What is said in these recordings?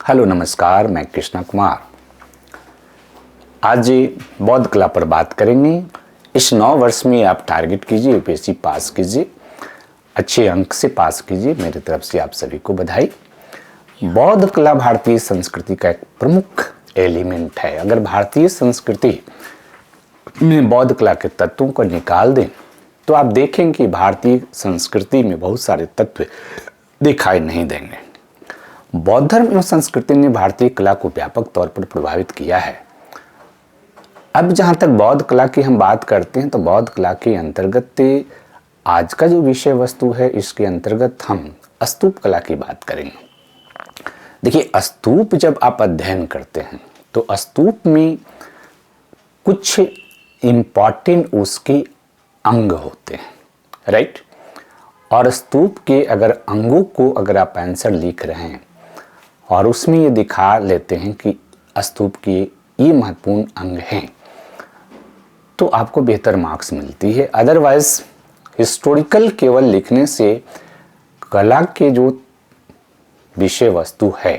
Hello नमस्कार, मैं कृष्णा कुमार। आज बौद्ध कला पर बात करेंगे। इस 9 वर्ष में आप टारगेट कीजिए, यूपीएससी पास कीजिए, अच्छे अंक से पास कीजिए। मेरी तरफ से आप सभी को बधाई। बौद्ध कला भारतीय संस्कृति का एक प्रमुख एलिमेंट है। अगर भारतीय संस्कृति में बौद्ध कला के तत्वों को निकाल दें तो आप देखेंगे कि भारतीय संस्कृति में बहुत सारे तत्व दिखाई नहीं देंगे। बौद्ध धर्म एवं संस्कृति ने भारतीय कला को व्यापक तौर पर प्रभावित किया है। अब जहाँ तक बौद्ध कला की हम बात करते हैं तो बौद्ध कला के अंतर्गत आज का जो विषय वस्तु है, इसके अंतर्गत हम स्तूप कला की बात करेंगे। देखिए, स्तूप जब आप अध्ययन करते हैं तो स्तूप में कुछ इम्पॉर्टेंट उसके अंग होते हैं, राइट। और स्तूप के अगर अंगों को अगर आप आंसर लिख रहे हैं और उसमें ये दिखा लेते हैं कि स्तूप के ये महत्वपूर्ण अंग हैं तो आपको बेहतर मार्क्स मिलती है। अदरवाइज हिस्टोरिकल केवल लिखने से कला के जो विषय वस्तु है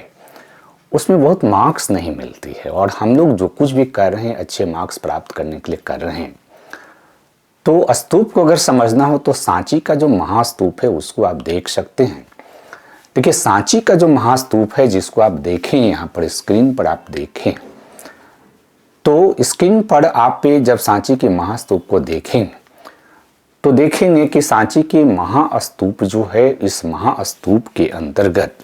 उसमें बहुत मार्क्स नहीं मिलती है। और हम लोग जो कुछ भी कर रहे हैं अच्छे मार्क्स प्राप्त करने के लिए कर रहे हैं। तो स्तूप को अगर समझना हो तो सांची का जो महास्तूप है उसको आप देख सकते हैं। देखिए, सांची का जो महास्तूप है जिसको आप देखें, यहाँ पर स्क्रीन पर आप देखें तो स्क्रीन पर आप जब सांची के महास्तूप को देखें तो देखेंगे कि सांची के महास्तूप जो है, इस महास्तूप के अंतर्गत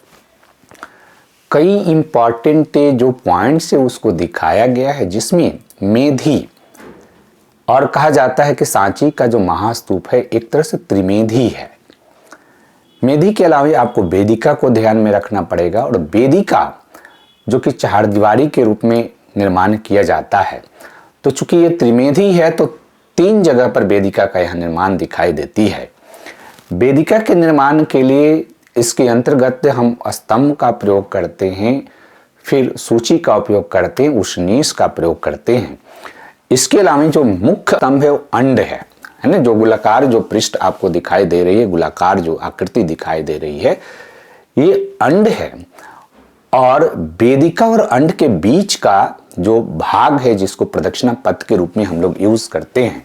कई इंपॉर्टेंट जो पॉइंट्स है उसको दिखाया गया है, जिसमें मेधी और कहा जाता है कि सांची का जो महास्तूप है एक तरह से त्रिमेधी है। मेधी के अलावा आपको वेदिका को ध्यान में रखना पड़ेगा। और वेदिका जो कि चारदीवारी के रूप में निर्माण किया जाता है, तो चूंकि ये त्रिमेधी है तो 3 जगह पर वेदिका का यह निर्माण दिखाई देती है। वेदिका के निर्माण के लिए इसके अंतर्गत हम स्तंभ का प्रयोग करते हैं, फिर सूची का उपयोग करते हैं, उष्णीश का प्रयोग करते हैं। इसके अलावा जो मुख्य स्तंभ है वो अंड है ना, जो गोलाकार जो पृष्ठ आपको दिखाई दे रही है, गोलाकार जो आकृति दिखाई दे रही है, ये अंड है। और वेदिका और अंड के बीच का जो भाग है जिसको प्रदक्षिणा पथ के रूप में हम लोग यूज करते हैं।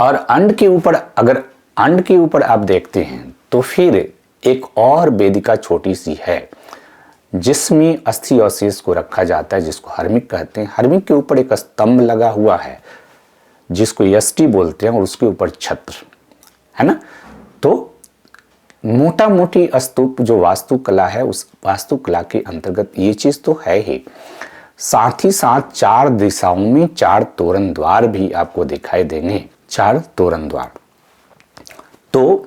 और अंड के ऊपर, अगर अंड के ऊपर आप देखते हैं तो फिर एक और वेदिका छोटी सी है जिसमें अस्थि अवशेष को रखा जाता है, जिसको हर्मिक कहते हैं। हर्मिक के ऊपर एक स्तंभ लगा हुआ है जिसको यष्टि बोलते हैं, और उसके ऊपर छत्र है ना। तो मोटा मोटी स्तूप जो वास्तुकला है, उस वास्तुकला के अंतर्गत ये चीज तो है ही। साथ ही साथ 4 दिशाओं में 4 तोरण द्वार भी आपको दिखाई देंगे, 4 तोरण द्वार। तो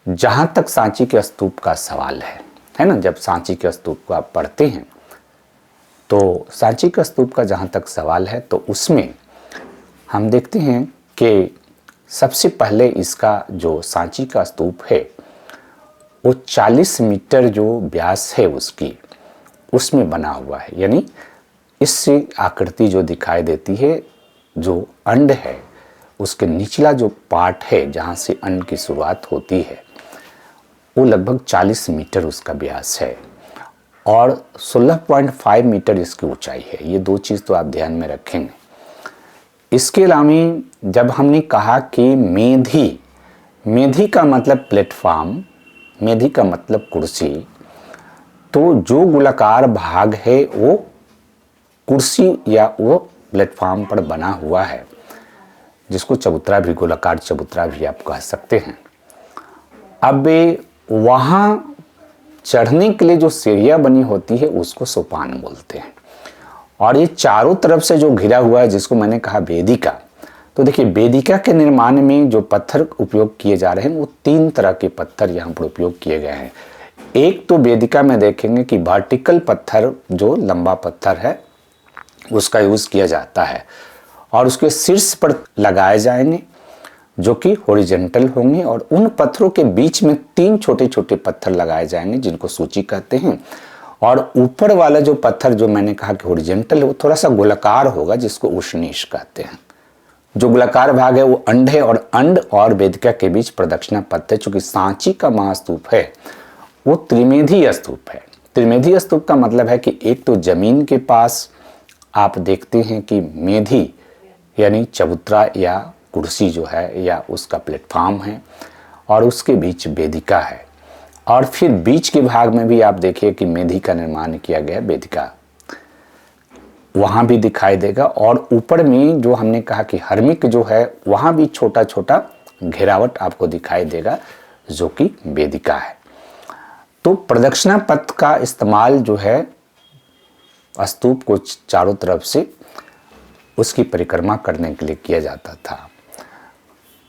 जहां तक सांची के स्तूप का सवाल है ना, जब सांची के स्तूप को आप पढ़ते हैं तो सांची के स्तूप का जहां तक सवाल है तो उसमें हम देखते हैं कि सबसे पहले इसका जो सांची का स्तूप है वो 40 मीटर जो व्यास है उसकी, उसमें बना हुआ है। यानी इससे आकृति जो दिखाई देती है, जो अंड है उसके निचला जो पार्ट है जहाँ से अंड की शुरुआत होती है, वो लगभग 40 मीटर उसका व्यास है और 16.5 मीटर इसकी ऊंचाई है। ये 2 चीज़ तो आप ध्यान में रखेंगे। इसके अलावा जब हमने कहा कि मेधी, मेधी का मतलब प्लेटफॉर्म, मेधी का मतलब कुर्सी, तो जो गोलाकार भाग है वो कुर्सी या वो प्लेटफॉर्म पर बना हुआ है, जिसको चबूतरा भी, गोलाकार चबूतरा भी आप कह सकते हैं। अब वहाँ चढ़ने के लिए जो सीढ़ियाँ बनी होती है उसको सोपान बोलते हैं। और ये चारों तरफ से जो घिरा हुआ है जिसको मैंने कहा वेदिका, तो देखिए वेदिका के निर्माण में जो पत्थर उपयोग किए जा रहे हैं वो 3 तरह के पत्थर यहाँ पर उपयोग किए गए हैं। एक तो वेदिका में देखेंगे कि वर्टिकल पत्थर, जो लंबा पत्थर है उसका यूज़ किया जाता है और उसके शीर्ष पर लगाए जाएंगे जो कि हॉरिजॉन्टल होंगे, और उन पत्थरों के बीच में 3 छोटे छोटे पत्थर लगाए जाएंगे जिनको सूची कहते हैं। और ऊपर वाला जो पत्थर जो मैंने कहा कि हॉरिजॉन्टल है वो थोड़ा सा गोलाकार होगा, जिसको उष्णीश कहते हैं। जो गोलाकार भाग है वो अंड है, और अंड और वेदिका के बीच प्रदक्षिणा पथ है। चूंकि सांची का महास्तूप है वो त्रिमेधी स्तूप है, त्रिमेधी स्तूप का मतलब है कि एक तो जमीन के पास आप देखते हैं कि मेधी यानी चबूतरा या कुर्सी जो है या उसका प्लेटफॉर्म है, और उसके बीच वेदिका है, और फिर बीच के भाग में भी आप देखिए कि मेधी का निर्माण किया गया, वेदिका वहाँ भी दिखाई देगा। और ऊपर में जो हमने कहा कि हर्मिक जो है वहाँ भी छोटा छोटा घेरावट आपको दिखाई देगा जो कि वेदिका है। तो प्रदक्षिणा पथ का इस्तेमाल जो है स्तूप को चारों तरफ से उसकी परिक्रमा करने के लिए किया जाता था।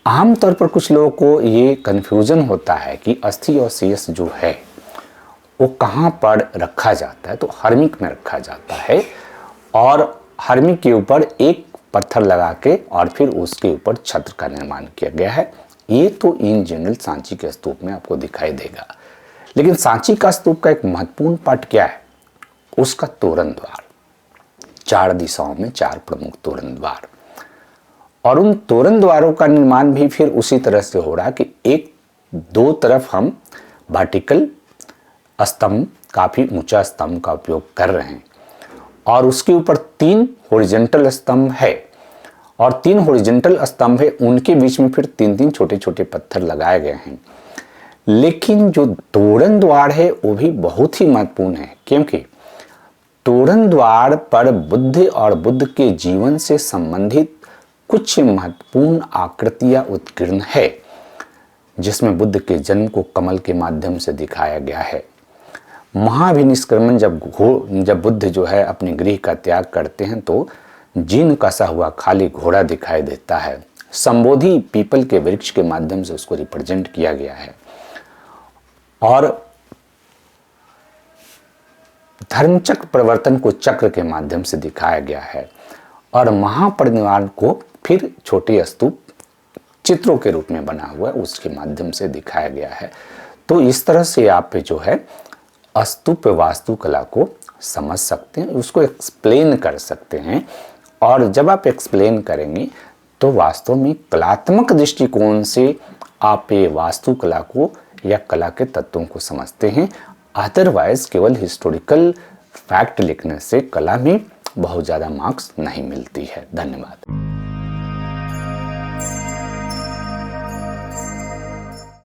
आमतौर पर कुछ लोगों को ये कन्फ्यूजन होता है कि अस्थि और शेष जो है वो कहाँ पर रखा जाता है। तो हर्मिक में रखा जाता है, और हर्मिक के ऊपर एक पत्थर लगा के और फिर उसके ऊपर छत्र का निर्माण किया गया है। ये तो इन जनरल सांची के स्तूप में आपको दिखाई देगा। लेकिन सांची का स्तूप का एक महत्वपूर्ण पार्ट क्या है? उसका तोरण द्वार। 4 दिशाओं में 4 प्रमुख तोरण द्वार, और उन तोरण द्वारों का निर्माण भी फिर उसी तरह से हो रहा कि एक दो तरफ हम वर्टिकल स्तंभ, काफी ऊंचा स्तंभ का उपयोग कर रहे हैं, और उसके ऊपर 3 हॉरिजॉन्टल स्तंभ है, और 3 हॉरिजॉन्टल स्तंभ है, उनके बीच में फिर 3-3 छोटे छोटे पत्थर लगाए गए हैं। लेकिन जो तोरण द्वार है वो भी बहुत ही महत्वपूर्ण है, क्योंकि तोरण द्वार पर बुद्ध और बुद्ध के जीवन से संबंधित कुछ महत्वपूर्ण आकृतियां उत्कीर्ण है, जिसमें बुद्ध के जन्म को कमल के माध्यम से दिखाया गया है। महाभिनिष्क्रमण जब बुद्ध जो है अपने गृह का त्याग करते हैं तो जीर्ण कसा हुआ खाली घोड़ा दिखाई देता है। संबोधि पीपल के वृक्ष के माध्यम से उसको रिप्रेजेंट किया गया है, और धर्मचक्र प्रवर्तन को चक्र के माध्यम से दिखाया गया है, और महापरिनिर्वाण को फिर छोटे स्तूप चित्रों के रूप में बना हुआ उसके माध्यम से दिखाया गया है। तो इस तरह से आप जो है स्तूप वास्तुकला को समझ सकते हैं, उसको एक्सप्लेन कर सकते हैं, और जब आप एक्सप्लेन करेंगे तो वास्तव में कलात्मक दृष्टिकोण से आप ये वास्तुकला को या कला के तत्वों को समझते हैं। अदरवाइज केवल हिस्टोरिकल फैक्ट लिखने से कला में बहुत ज़्यादा मार्क्स नहीं मिलती है। धन्यवाद।